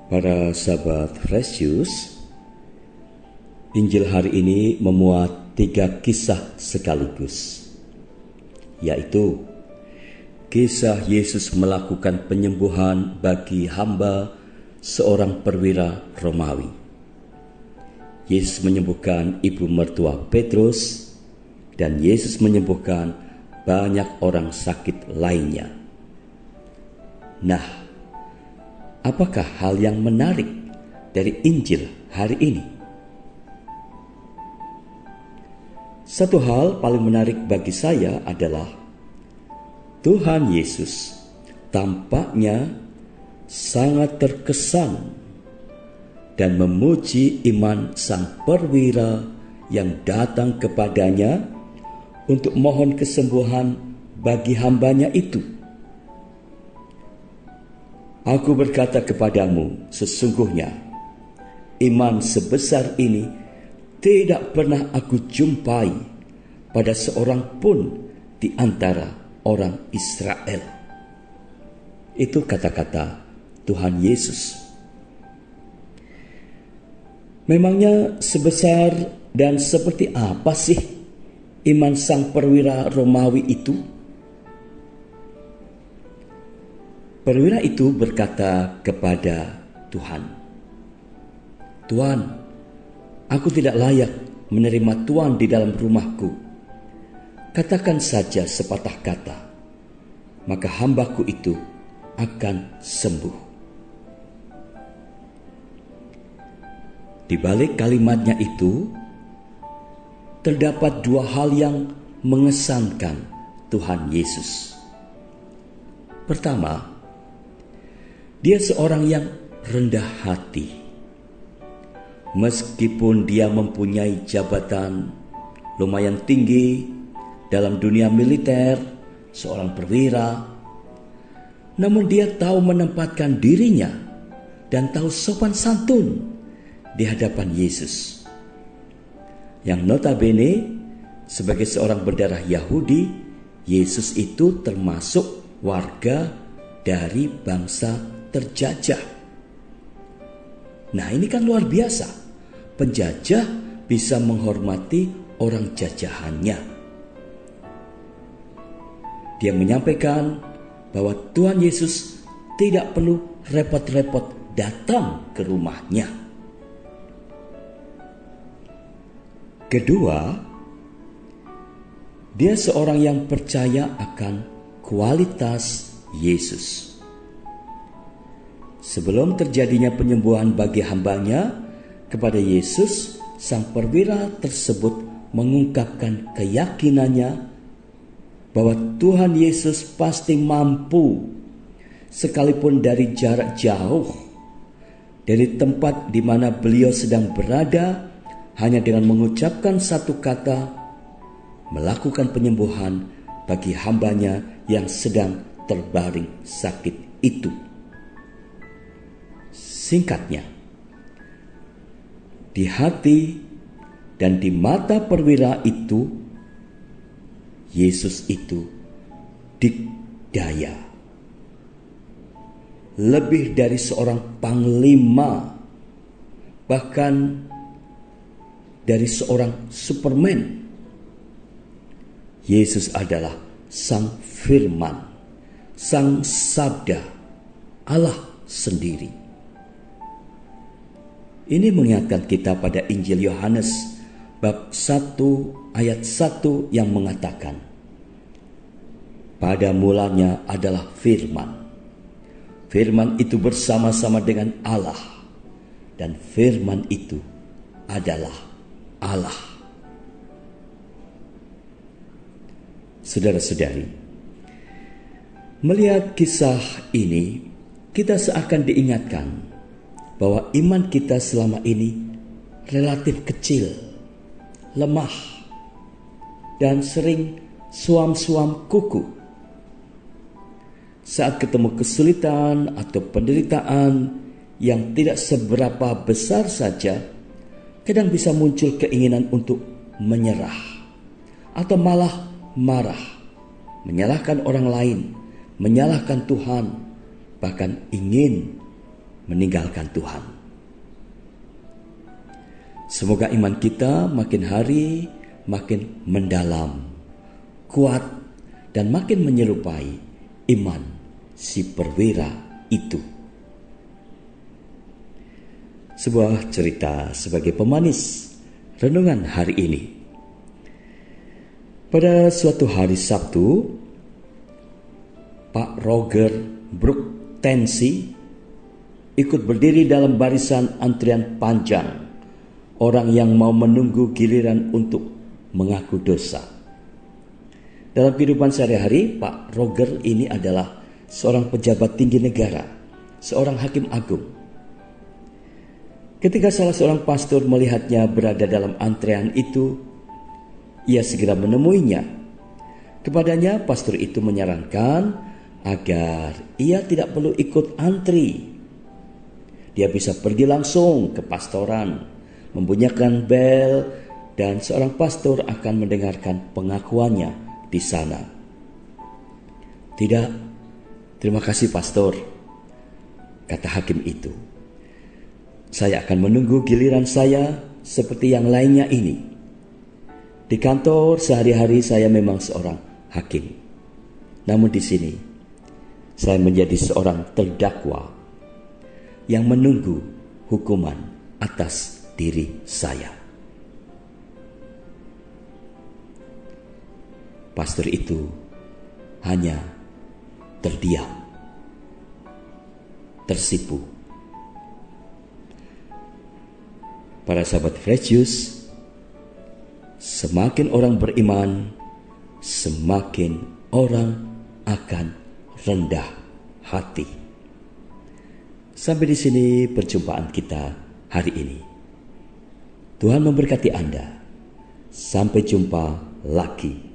Para sahabat Fresh Juice, Injil hari ini memuat 3 kisah sekaligus, yaitu kisah Yesus melakukan penyembuhan bagi hamba seorang perwira Romawi. Yesus menyembuhkan ibu mertua Petrus, dan Yesus menyembuhkan banyak orang sakit lainnya. Nah, apakah hal yang menarik dari Injil hari ini? Satu hal paling menarik bagi saya adalah Tuhan Yesus tampaknya sangat terkesan dan memuji iman sang perwira yang datang kepadanya untuk mohon kesembuhan bagi hambanya itu. Aku berkata kepadamu, sesungguhnya iman sebesar ini tidak pernah aku jumpai pada seorang pun di antara orang Israel. Itu kata-kata Tuhan Yesus. Memangnya sebesar dan seperti apa sih iman sang perwira Romawi itu? Perwira itu berkata kepada Tuhan, "Tuan, aku tidak layak menerima Tuan di dalam rumahku. Katakan saja sepatah kata, maka hambaku itu akan sembuh." Di balik kalimatnya itu, terdapat 2 hal yang mengesankan Tuhan Yesus. Pertama, dia seorang yang rendah hati. Meskipun dia mempunyai jabatan lumayan tinggi dalam dunia militer, seorang perwira, namun dia tahu menempatkan dirinya dan tahu sopan santun di hadapan Yesus, yang notabene sebagai seorang berdarah Yahudi, Yesus itu termasuk warga dari bangsa terjajah. Nah, ini kan luar biasa. Penjajah bisa menghormati orang jajahannya. Dia menyampaikan bahwa Tuhan Yesus tidak perlu repot-repot datang ke rumahnya. Kedua, dia seorang yang percaya akan kualitas Yesus. Sebelum terjadinya penyembuhan bagi hambanya kepada Yesus, sang perwira tersebut mengungkapkan keyakinannya bahwa Tuhan Yesus pasti mampu, sekalipun dari jarak jauh, dari tempat di mana beliau sedang berada, hanya dengan mengucapkan satu kata, melakukan penyembuhan bagi hambanya yang sedang terbaring sakit itu. Singkatnya, di hati dan di mata perwira itu, Yesus itu dikdaya. Lebih dari seorang panglima, bahkan dari seorang Superman. Yesus adalah Sang Firman, Sang Sabda, Allah sendiri. Ini mengingatkan kita pada Injil Yohanes bab 1 ayat 1 yang mengatakan, pada mulanya adalah Firman. Firman itu bersama-sama dengan Allah, dan Firman itu adalah Allah. Saudara-saudari, melihat kisah ini, kita seakan diingatkan bahwa iman kita selama ini relatif kecil, lemah, dan sering suam-suam kuku. Saat ketemu kesulitan atau penderitaan yang tidak seberapa besar saja, kadang bisa muncul keinginan untuk menyerah atau malah marah menyalahkan orang lain, menyalahkan Tuhan, bahkan ingin meninggalkan Tuhan. Semoga iman kita makin hari makin mendalam, kuat, dan makin menyerupai iman si perwira itu. Sebuah cerita sebagai pemanis renungan hari ini. Pada suatu hari Sabtu, Pak Roger Brooke Tensi ikut berdiri dalam barisan antrian panjang orang yang mau menunggu giliran untuk mengaku dosa. Dalam kehidupan sehari-hari, Pak Roger ini adalah seorang pejabat tinggi negara, seorang hakim agung. Ketika salah seorang pastor melihatnya berada dalam antrean itu, ia segera menemuinya. Kepadanya, pastor itu menyarankan agar ia tidak perlu ikut antri. Dia bisa pergi langsung ke pastoran, membunyikan bel, dan seorang pastor akan mendengarkan pengakuannya di sana. "Tidak, terima kasih pastor," kata hakim itu. "Saya akan menunggu giliran saya seperti yang lainnya ini. Di kantor sehari-hari saya memang seorang hakim. Namun di sini saya menjadi seorang terdakwa yang menunggu hukuman atas diri saya." Pastor itu hanya terdiam, tersipu. Para sahabat Fresh Juice, semakin orang beriman, semakin orang akan rendah hati. Sampai di sini perjumpaan kita hari ini. Tuhan memberkati Anda. Sampai jumpa lagi.